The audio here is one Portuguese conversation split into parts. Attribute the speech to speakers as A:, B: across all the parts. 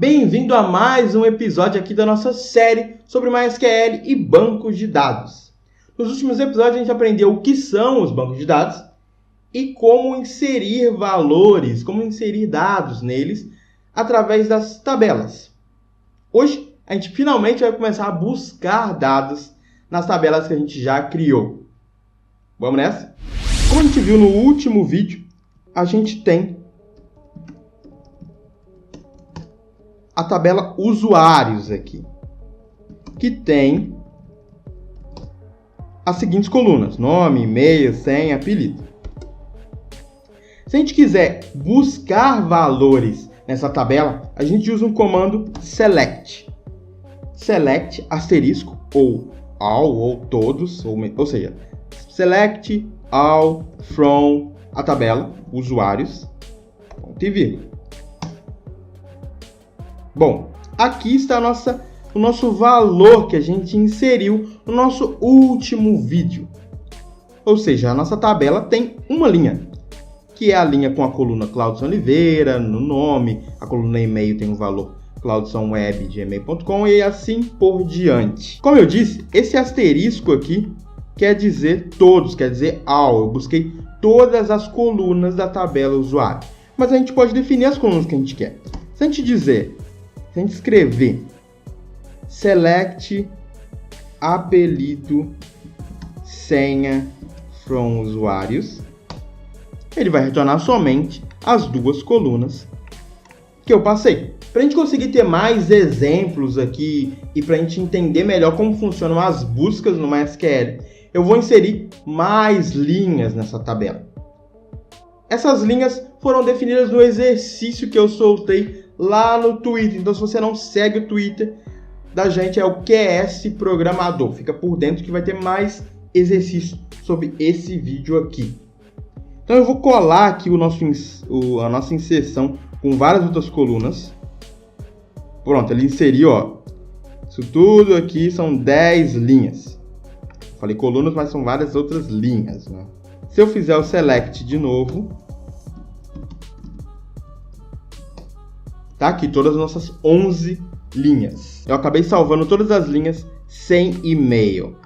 A: Bem-vindo a mais um episódio aqui da nossa série sobre MySQL e bancos de dados. Nos últimos episódios a gente aprendeu o que são os bancos de dados e como inserir valores, como inserir dados neles através das tabelas. Hoje a gente finalmente vai começar a buscar dados nas tabelas que a gente já criou. Vamos nessa? Como a gente viu no último vídeo, a gente tem a tabela usuários aqui, que tem as seguintes colunas: nome, e-mail, senha, apelido. Se a gente quiser buscar valores nessa tabela, a gente usa um comando select. Select asterisco ou all ou todos, ou seja, select all from a tabela usuários, ponto e vírgula. Bom, aqui está o nosso valor que a gente inseriu no nosso último vídeo. Ou seja, a nossa tabela tem uma linha, que é a linha com a coluna Claudson Oliveira, no nome, a coluna e-mail tem o valor claudsonweb@gmail.com e assim por diante. Como eu disse, esse asterisco aqui quer dizer todos, quer dizer all. Eu busquei todas as colunas da tabela usuário. Mas a gente pode definir as colunas que a gente quer. Se a gente escrever select apelido senha from usuários, ele vai retornar somente as duas colunas que eu passei. Para a gente conseguir ter mais exemplos aqui e para a gente entender melhor como funcionam as buscas no MySQL, eu vou inserir mais linhas nessa tabela. Essas linhas foram definidas no exercício que eu soltei lá no Twitter. Então, se você não segue o Twitter da gente, é o QS Programador. Fica por dentro que vai ter mais exercício sobre esse vídeo aqui. Então, eu vou colar aqui a nossa inserção com várias outras colunas. Pronto, ele inseriu, ó. Isso tudo aqui são 10 linhas. Falei colunas, mas são várias outras linhas, né? Se eu fizer o select de novo, tá aqui todas as nossas 11 linhas. Eu acabei salvando todas as linhas sem e-mail.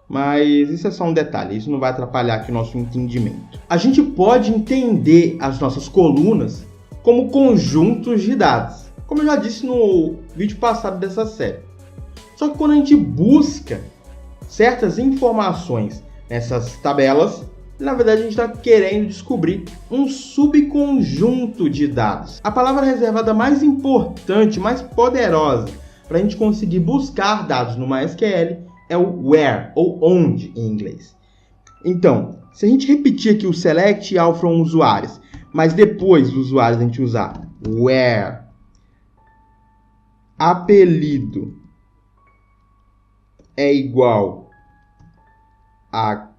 A: Mas isso é só um detalhe, isso não vai atrapalhar aqui o nosso entendimento. A gente pode entender as nossas colunas como conjuntos de dados, como eu já disse no vídeo passado dessa série. Só que quando a gente busca certas informações nessas tabelas, na verdade a gente está querendo descobrir um subconjunto de dados. A palavra reservada mais importante, mais poderosa para a gente conseguir buscar dados no MySQL é o where, ou onde em inglês. Então, se a gente repetir aqui o select all from usuários, mas depois dos usuários a gente usar where apelido é igual a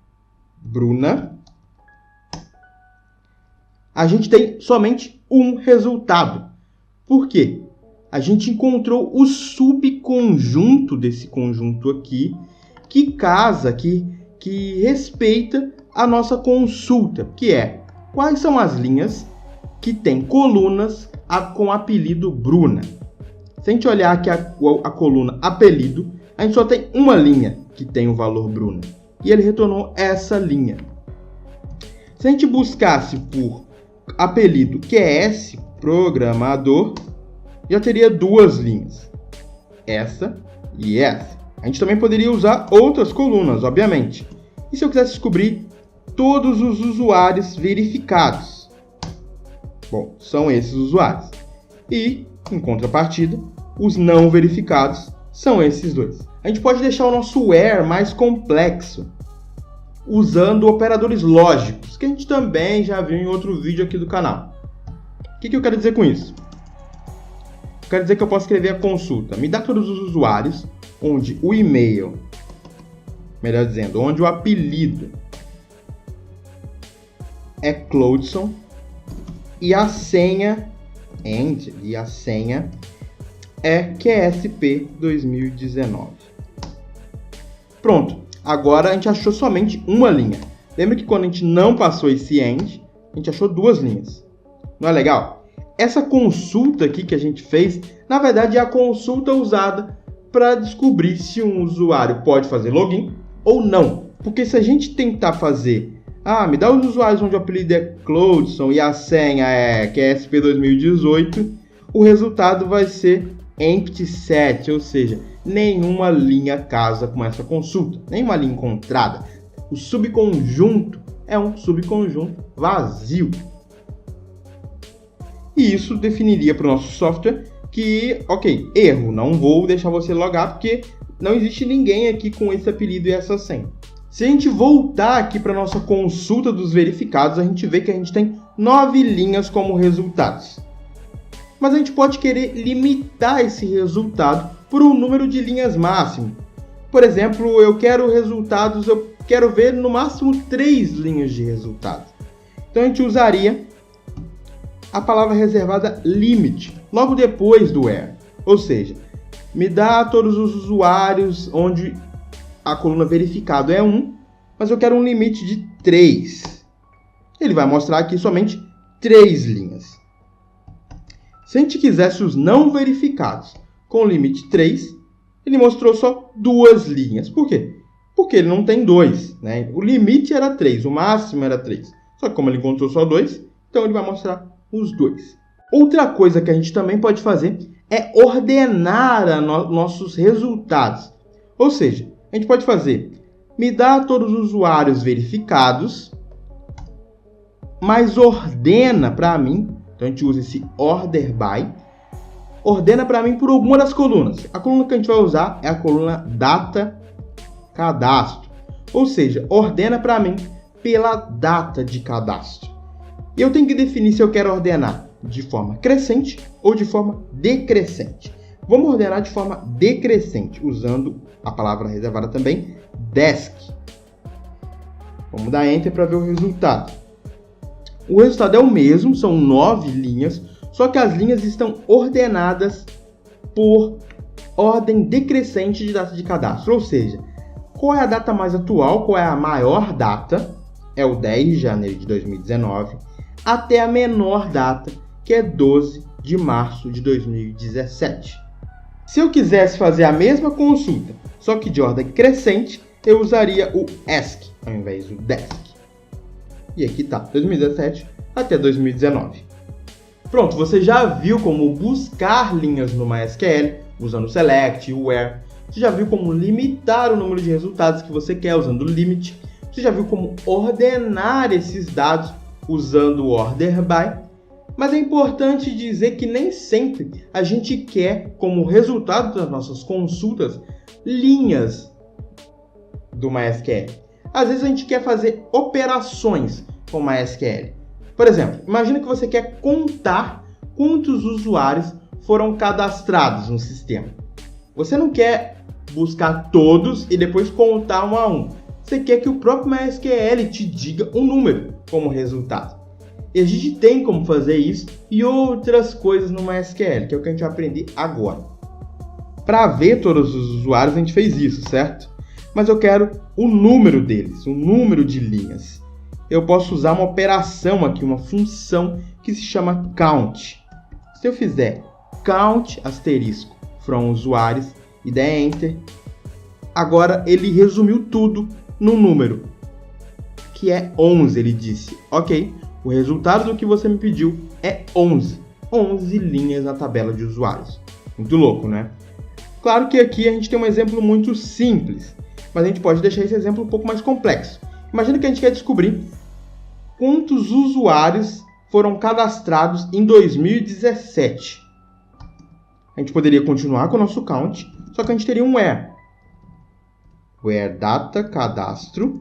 A: Bruna, a gente tem somente um resultado. Por quê? A gente encontrou o subconjunto desse conjunto aqui, que casa, que respeita a nossa consulta, que é quais são as linhas que tem colunas com apelido Bruna. Se a gente olhar aqui a coluna apelido, a gente só tem uma linha que tem o valor Bruna. E ele retornou essa linha. Se a gente buscasse por apelido QS Programador, já teria duas linhas, essa e essa. A gente também poderia usar outras colunas, obviamente. E se eu quisesse descobrir todos os usuários verificados? Bom, são esses usuários. E, em contrapartida, os não verificados são esses dois. A gente pode deixar o nosso where mais complexo, usando operadores lógicos, que a gente também já viu em outro vídeo aqui do canal. O que eu quero dizer com isso? Eu quero dizer que eu posso escrever a consulta. Me dá todos os usuários, onde o e-mail, melhor dizendo, onde o apelido é Claudson e a senha, é QSP 2019. Pronto, agora a gente achou somente uma linha. Lembra que quando a gente não passou esse end, a gente achou duas linhas. Não é legal? essa consulta aqui que a gente fez, na verdade é a consulta usada para descobrir se um usuário pode fazer login ou não. Porque se a gente tentar fazer, me dá os usuários onde o apelido é Cloudson e a senha que é SP2018, o resultado vai ser empty set, ou seja, nenhuma linha casa com essa consulta, nenhuma linha encontrada. O subconjunto é um subconjunto vazio. E isso definiria para o nosso software que, ok, erro, não vou deixar você logar porque não existe ninguém aqui com esse apelido e essa senha. Se a gente voltar aqui para a nossa consulta dos verificados, a gente vê que a gente tem 9 linhas como resultados. Mas a gente pode querer limitar esse resultado por um número de linhas máximo. Por exemplo, eu quero ver no máximo 3 linhas de resultados. Então a gente usaria a palavra reservada limit logo depois do where. Ou seja, me dá todos os usuários onde a coluna verificado é 1, mas eu quero um limite de 3. Ele vai mostrar aqui somente 3 linhas. Se a gente quisesse os não verificados com limite 3, ele mostrou só 2 linhas. Por quê? Porque ele não tem 2, né? O limite era 3, o máximo era 3. Só que como ele encontrou só 2, então ele vai mostrar os 2. Outra coisa que a gente também pode fazer é ordenar nossos resultados. Ou seja, a gente pode fazer, me dá todos os usuários verificados, mas ordena para mim, então a gente usa esse order by, ordena para mim por alguma das colunas. A coluna que a gente vai usar é a coluna data cadastro, ou seja, ordena para mim pela data de cadastro. E eu tenho que definir se eu quero ordenar de forma crescente ou de forma decrescente. Vamos ordenar de forma decrescente, usando a palavra reservada também, desk. Vamos dar Enter para ver o resultado. O resultado é o mesmo, são 9 linhas, só que as linhas estão ordenadas por ordem decrescente de data de cadastro. Ou seja, qual é a data mais atual, qual é a maior data, é o 10 de janeiro de 2019, até a menor data, que é 12 de março de 2017. Se eu quisesse fazer a mesma consulta, só que de ordem crescente, eu usaria o ask ao invés do desk. E aqui está, 2017 até 2019. Pronto, você já viu como buscar linhas no MySQL usando o select e o where. Você já viu como limitar o número de resultados que você quer usando o limit. Você já viu como ordenar esses dados usando o order by. Mas é importante dizer que nem sempre a gente quer, como resultado das nossas consultas, linhas do MySQL. Às vezes a gente quer fazer operações com o MySQL. Por exemplo, imagina que você quer contar quantos usuários foram cadastrados no sistema. Você não quer buscar todos e depois contar um a um. Você quer que o próprio MySQL te diga um número como resultado. E a gente tem como fazer isso e outras coisas no MySQL, que é o que a gente vai aprender agora. Para ver todos os usuários, a gente fez isso, certo? Mas eu quero o número deles, o número de linhas. Eu posso usar uma operação aqui, uma função que se chama count. Se eu fizer count asterisco from usuários e der Enter, agora ele resumiu tudo no número, que é 11, ele disse, ok, o resultado do que você me pediu é 11. 11 linhas na tabela de usuários. Muito louco, né? Claro que aqui a gente tem um exemplo muito simples, mas a gente pode deixar esse exemplo um pouco mais complexo. Imagina que a gente quer descobrir quantos usuários foram cadastrados em 2017. A gente poderia continuar com o nosso count, só que a gente teria um where. Where data cadastro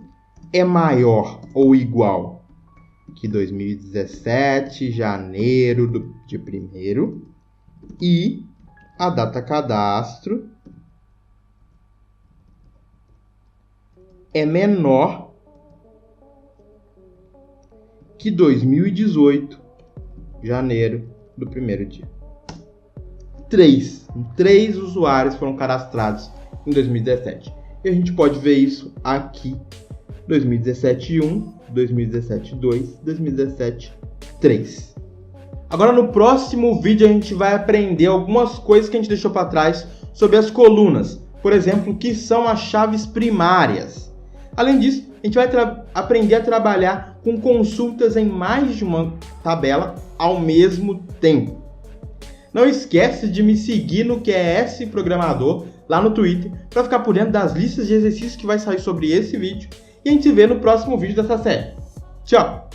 A: é maior ou igual que 2017, janeiro de 1º, e a data cadastro é menor que 2018, janeiro do 1º dia. 3 usuários foram cadastrados em 2017. E a gente pode ver isso aqui. 2017 1, 2017 2, 2017 3. Agora no próximo vídeo a gente vai aprender algumas coisas que a gente deixou para trás sobre as colunas. Por exemplo, o que são as chaves primárias. Além disso, a gente vai aprender a trabalhar com consultas em mais de uma tabela ao mesmo tempo. Não esquece de me seguir no QS Programador lá no Twitter para ficar por dentro das listas de exercícios que vai sair sobre esse vídeo. E a gente se vê no próximo vídeo dessa série. Tchau!